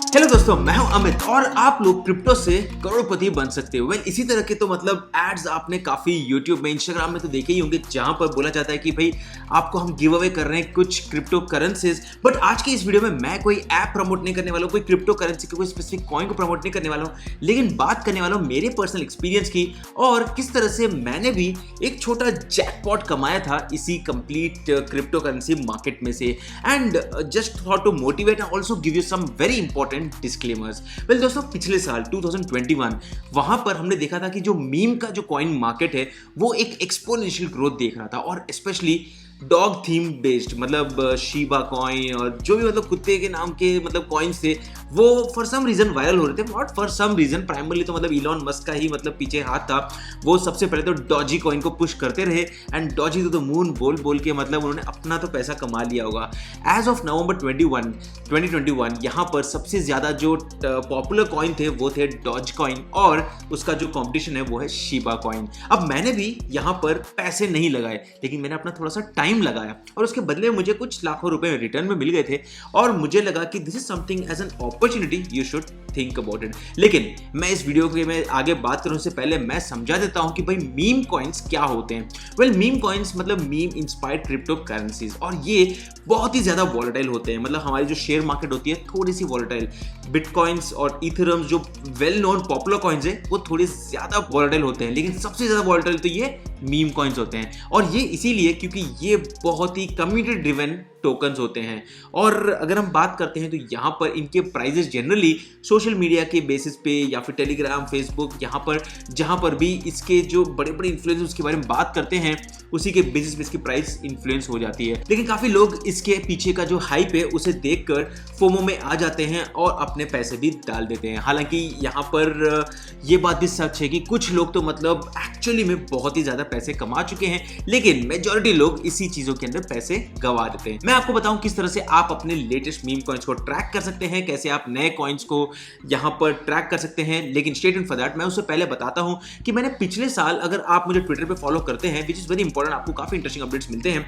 Hello दोस्तों, मैं हूं अमित और आप लोग क्रिप्टो से करोड़पति बन सकते हो। वेल, इसी तरह के तो मतलब एड्स आपने काफी यूट्यूब में, इंस्टाग्राम में तो देखे ही होंगे, जहां पर बोला जाता है कि भाई आपको हम गिव अवे कर रहे हैं कुछ क्रिप्टो करेंसीज। बट आज की इस वीडियो में मैं कोई ऐप प्रमोट नहीं करने वाला हूं, कोई क्रिप्टो करेंसी के कोई स्पेसिफिक कॉइन को प्रमोट नहीं करने वाला हूं, लेकिन बात करने वाला हूं मेरे पर्सनल एक्सपीरियंस की और किस तरह से मैंने भी एक छोटा जैकपॉट कमाया था इसी कंप्लीट क्रिप्टो करेंसी मार्केट में से। And just thought to motivate and also give you some very important disclaimers. Well दोस्तों, पिछले साल 2021 वहां पर हमने देखा था कि जो मीम का जो कॉइन मार्केट है वो एक एक्सपोनेंशियल ग्रोथ देख रहा था, और स्पेशली डॉग थीम बेस्ड, मतलब शीबा कॉइन और जो भी मतलब कुत्ते के नाम के मतलब कॉइन्स थे, वो फॉर सम रीजन वायरल हो रहे थे। Not for some reason, primarily तो मतलब इलॉन मस्क का ही मतलब पीछे हाथ था। वो सबसे पहले तो डॉजी कॉइन को पुश करते रहे and doge to the moon बोल बोल के मतलब उन्होंने अपना तो पैसा कमा लिया होगा। एज ऑफ नवंबर 2021 यहाँ पर सबसे ज्यादा जो पॉपुलर कॉइन थे वो थे डॉज कॉइन, और उसका जो कॉम्पिटिशन है वो है शीबा कॉइन। अब मैंने भी यहाँ पर पैसे नहीं लगाए, लेकिन मैंने अपना थोड़ा सा टाइम लगाया और उसके बदले मुझे कुछ लाखों रुपए रिटर्न में मिल गए थे, और मुझे लगा कि this is something as an opportunity you should think about it. लेकिन मैं इस वीडियो के में आगे बात करूं से पहले मैं समझा देता हूं कि भाई मीम कॉइन्स क्या होते हैं। वेल, मीम कॉइन्स मतलब मीम इंस्पायर्ड क्रिप्टो करेंसीज, और ये बहुत ही ज्यादा वॉलेटाइल होते हैं। मतलब हमारी जो शेयर मार्केट होती है थोड़ी सी वॉलेटाइल, बिटकॉइंस और इथेरियम जो वेल नोन पॉपुलर कॉइन्स है वो थोड़े ज्यादा वॉलेटाइल होते हैं, लेकिन सबसे ज्यादा वॉलेटाइल तो ये मीम कॉइन्स होते हैं। और ये इसीलिए क्योंकि ये बहुत ही कम्युनिटी ड्रिवन टोकन्स होते हैं। और अगर हम बात करते हैं तो यहाँ पर इनके प्राइजेस जनरली सोशल मीडिया के बेसिस पे या फिर टेलीग्राम, फेसबुक, यहाँ पर जहाँ पर भी इसके जो बड़े बड़े इन्फ्लुएंसर्स के बारे में बात करते हैं उसी के बेसिस पे इसकी प्राइस इन्फ्लुएंस हो जाती है। लेकिन काफ़ी लोग इसके पीछे का जो हाइप है उसे देखकर फोमो में आ जाते हैं और अपने पैसे भी डाल देते हैं। हालांकि यहाँ पर ये बात भी सच है कि कुछ लोग तो मतलब एक्चुअली में बहुत ही ज़्यादा पैसे कमा चुके हैं, लेकिन मेजॉरिटी लोग इसी चीज़ों के अंदर पैसे गंवा देते हैं। मैं आपको बताऊं किस तरह से आप अपने लेटेस्ट मीम कॉइन्स को ट्रैक कर सकते हैं, कैसे आप नए कॉइन्स को यहां पर ट्रैक कर सकते हैं। लेकिन स्टे ट्यून्ड फॉर दैट, मैं उससे पहले बताता हूं कि मैंने पिछले साल, अगर आप मुझे ट्विटर पे फॉलो करते हैं, विच इज वेरी इंपॉर्टेंट, आपको काफी इंटरेस्टिंग अपडेट्स मिलते हैं,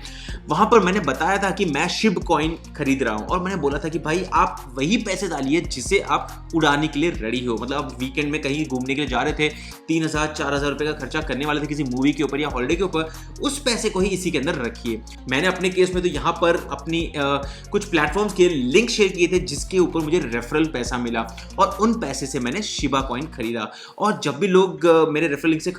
वहां पर मैंने बताया था कि मैं शिब कॉइन खरीद रहा हूं, और मैंने बोला था कि भाई आप वही पैसे डालिए जिसे आप उड़ाने के लिए रेडी हो। मतलब आप वीकेंड में कहीं घूमने के लिए जा रहे थे, 3,000-4,000 रुपए का खर्चा करने वाले थे किसी मूवी के ऊपर या हॉलिडे के ऊपर, उस पैसे को ही इसी के अंदर रखिए। मैंने अपने केस में तो यहाँ पर अपनी कुछ प्लेटफॉर्म्स के लिंक शेयर किए थे जिसके ऊपर मुझे रेफरल पैसा मिला, और उन पैसे से मैंने शिबा कॉइन खरीदा। और जब भी लोग मेरे रेफरल लिंक से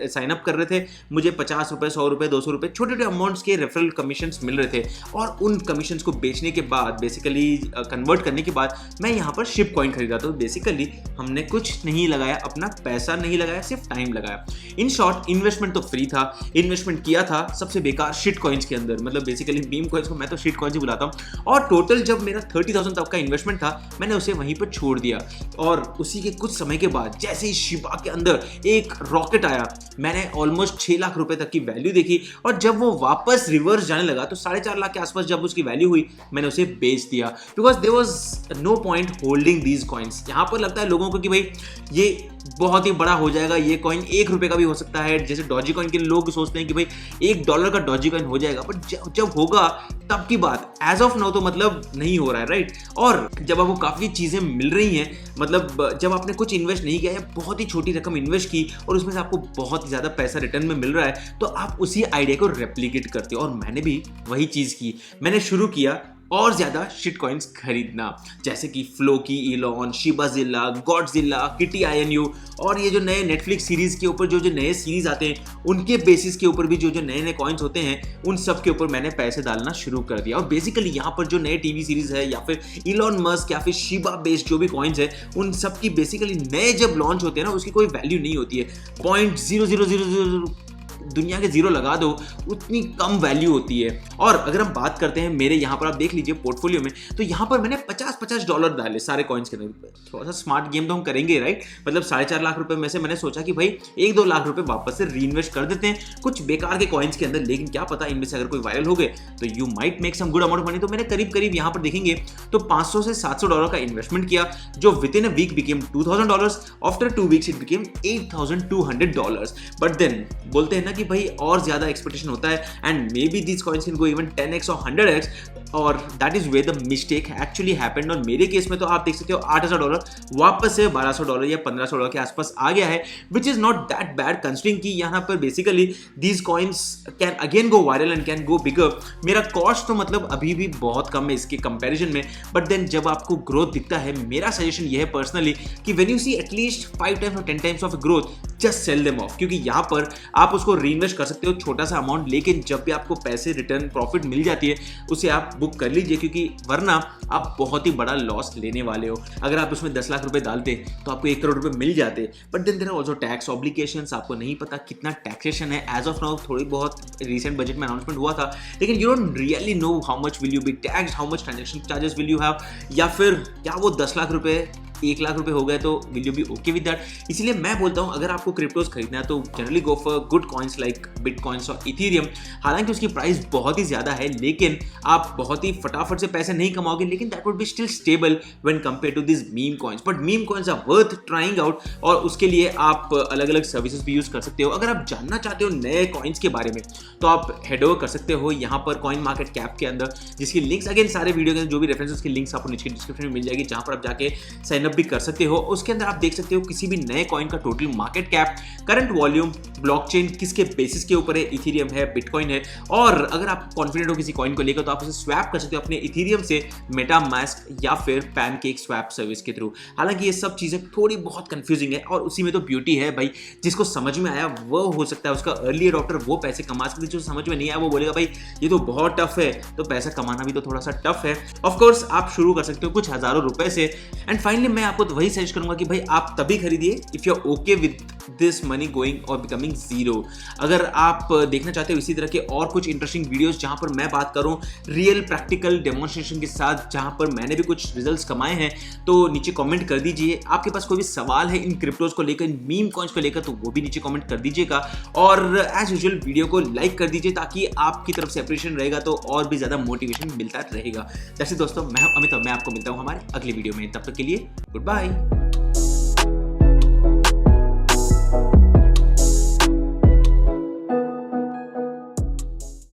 साइन अप कर रहे थे, मुझे 50 रुपए, 100 रुपए, 200 रुपए छोटे छोटे अमाउंट्स के रेफरल कमीशंस मिल रहे थे, और उन कमीशंस को बेचने के बाद, बेसिकली कन्वर्ट करने के बाद, मैं यहाँ पर शिब कॉइन खरीदा। तो बेसिकली हमने कुछ नहीं लगाया, अपना पैसा नहीं लगाया, सिर्फ टाइम लगाया। इन शॉर्ट, इन्वेस्टमेंट तो फ्री था, इन्वेस्टमेंट किया था सबसे बेकार शिट कॉइन्स के अंदर। मतलब बेसिकली मीम कॉइन्स को मैं तो शिट कॉइन्स ही बुलाता हूँ। और टोटल जब मेरा 30,000 तक का इन्वेस्टमेंट था, मैंने उसे वहीं पर छोड़ दिया, और उसी के कुछ समय के बाद जैसे ही शिबा के अंदर एक रॉकेट आया, मैंने ऑलमोस्ट 6 लाख रुपए तक की वैल्यू देखी, और जब वो वापस रिवर्स जाने लगा तो 4.5 लाख के आसपास जब उसकी वैल्यू हुई, मैंने उसे बेच दिया, because there was no point holding these coins. यहाँ पर लगता है लोगों को कि भाई ये बहुत ही बड़ा हो जाएगा, ये कॉइन 1 रुपए का भी हो सकता है। जैसे डॉजी कॉइन के लोग सोचते हैं कि भाई $1 का डॉजी कॉइन हो जाएगा, बट जब होगा तब की बात। एज ऑफ नाउ तो मतलब नहीं हो रहा है, राइट। और जब आपको काफ़ी चीज़ें मिल रही हैं, मतलब जब आपने कुछ इन्वेस्ट नहीं किया या बहुत ही छोटी रकम इन्वेस्ट की और उसमें से आपको बहुत ही ज़्यादा पैसा रिटर्न में मिल रहा है, तो आप उसी आइडिया को रेप्लिकेट करते हो। और मैंने भी वही चीज़ की, मैंने शुरू किया और ज्यादा शिट कॉइन्स खरीदना, जैसे कि फ्लोकी, इलॉन, शिबाजिल्ला, गॉडजिल्ला, किटी INU, और ये जो नए नेटफ्लिक्स सीरीज के ऊपर जो नए सीरीज आते हैं उनके बेसिस के ऊपर भी जो नए नए कॉइन्स होते हैं, उन सब के ऊपर मैंने पैसे डालना शुरू कर दिया। और बेसिकली यहाँ पर जो नए टीवी सीरीज है या फिर इलॉन मस्क या फिर शिबा बेस्ड जो भी कॉइन्स है, उन सब की बेसिकली नए जब लॉन्च होते हैं ना, उसकी कोई वैल्यू नहीं होती है। 0.0000 दुनिया के जीरो लगा दो, उतनी कम वैल्यू होती है। और अगर हम बात करते हैं मेरे यहाँ पर, आप देख लीजिए पोर्टफोलियो में, तो यहाँ पर मैंने $50 डाले सारे कॉइन्स के अंदर। थोड़ा सा स्मार्ट गेम तो हम करेंगे, राइट। मतलब 4.5 लाख रुपए में से मैंने सोचा कि भाई 1-2 लाख रुपए वापस से रीइन्वेस्ट कर देते हैं कुछ बेकार के कॉइन्स के अंदर, लेकिन क्या पता इनमें से अगर कोई वायरल हो गए तो you might make some good amount of money. तो मैंने करीब यहाँ पर देखेंगे तो $500 से $700 का इन्वेस्टमेंट किया, जो with in a week became $2,000। After 2 weeks it became $8,200। But then बोलते हैं ना कि भाई और ज्यादा एक्सपेक्टेशन होता है and may be this coins can go even 10x और 100x, और that is where the mistake actually happened. और मेरे केस में तो आप देख सकते हो $8,000 वापस से $1,200 या $1,500 के आसपास आ गया है, which is not that bad considering कि यहाँ पर basically these coins can again go viral and can go bigger. मेरा कॉस्ट तो मतलब अभी भी बहुत कम है इसके कंपैरिजन में, बट देन जब आपको ग्रोथ दिखता है, मेरा सजेशन ये है पर्सनली कि when you see at least 5 times और 10 times of growth, just sell them off, क्योंकि यहाँ पर आप उसको रीइन्वेस्ट कर सकते हो छोटा सा अमाउंट, लेकिन जब भी आपको पैसे रिटर्न प्रॉफिट मिल जाती है उसे आप बुक कर लीजिए, क्योंकि वरना आप बहुत ही बड़ा लॉस लेने वाले हो। अगर आप उसमें 10 लाख रुपए डालते तो आपको 1 करोड़ रुपए मिल जाते, but then there are also tax obligations, आपको नहीं पता कितना टैक्सेशन है। एज ऑफ नाउ थोड़ी बहुत रिसेंट बजट में अनाउंसमेंट हुआ था, लेकिन you don't really know how much will you B taxed, how much transaction charges will you have, या फिर क्या वो 10 लाख रुपए 1 लाख रुपए हो गए तो will you be okay with that. इसलिए मैं बोलता हूं अगर आपको क्रिप्टोज खरीदना है तो generally go for good coins like bitcoins और इथेरियम। हालांकि उसकी प्राइस बहुत ही ज्यादा है, लेकिन आप बहुत ही फटाफट से पैसे नहीं कमाओगे, लेकिन that would be still stable when compare to this meme coins. But meme coins are worth trying out, और उसके लिए आप अलग अलग सर्विसेज भी यूज कर सकते हो। अगर आप जानना चाहते हो नए कॉइन्स के बारे में तो आप हेड ओवर कर सकते हो यहाँ पर कॉइन मार्केट कैप के अंदर, जिसकी लिंक्स अगेन सारे वीडियो के जो भी रेफरेंसेस की लिंक्स आपको नीचे डिस्क्रिप्शन में मिल जाएगी, जहां पर आप जाके साइन अप भी कर सकते हो। उसके अंदर आप देख सकते हो किसी भी नए कॉइन का total market cap, current volume, blockchain किसके बेसिस के ऊपर है, इथेरियम है, बिटकॉइन है, और अगर आप कॉन्फिडेंट हो किसी कॉइन को लेकर तो आप उसे स्वैप कर सकते हो अपने इथेरियम से मेटामास्क या फिर पैनकेक स्वैप सर्विस के थ्रू। हालांकि ये सब चीजें थोड़ी बहुत कंफ्यूजिंग है, और उसी में तो ब्यूटी है भाई, जिसको समझ में आया वो हो सकता है उसका अर्ली अडॉप्टर, वो पैसे कमा सकते, जो समझ में नहीं आया वो बोलेगा भाई ये तो बहुत टफ है, तो पैसा कमाना भी तो थोड़ा सा टफ है। ऑफ कोर्स आप शुरू कर सकते हो कुछ हजारों रुपए से। एंड फाइनली मैं आपको वही सजेस्ट करूंगा कि भाई आप तभी खरीदिए if you are okay with this money going और बिकमिंग जीरो। अगर आप देखना चाहते हो इसी तरह के और कुछ इंटरेस्टिंग वीडियोस जहां पर मैं बात करूं रियल प्रैक्टिकल डेमोन्स्ट्रेशन के साथ, जहां पर मैंने भी कुछ रिजल्ट्स कमाए हैं, तो नीचे कमेंट कर दीजिए। आपके पास कोई भी सवाल है इन क्रिप्टोज को लेकर, इन मीम कॉइन्स को लेकर, तो वो भी नीचे कमेंट कर दीजिएगा, और एज यूजुअल वीडियो को लाइक कर दीजिए ताकि आपकी तरफ से अप्रिशिएशन रहेगा तो और भी ज्यादा मोटिवेशन मिलता रहेगा। जैसे दोस्तों मैं अमित, मैं आपको मिलता हूं हमारे अगले वीडियो में, तब तक के लिए गुड बाय।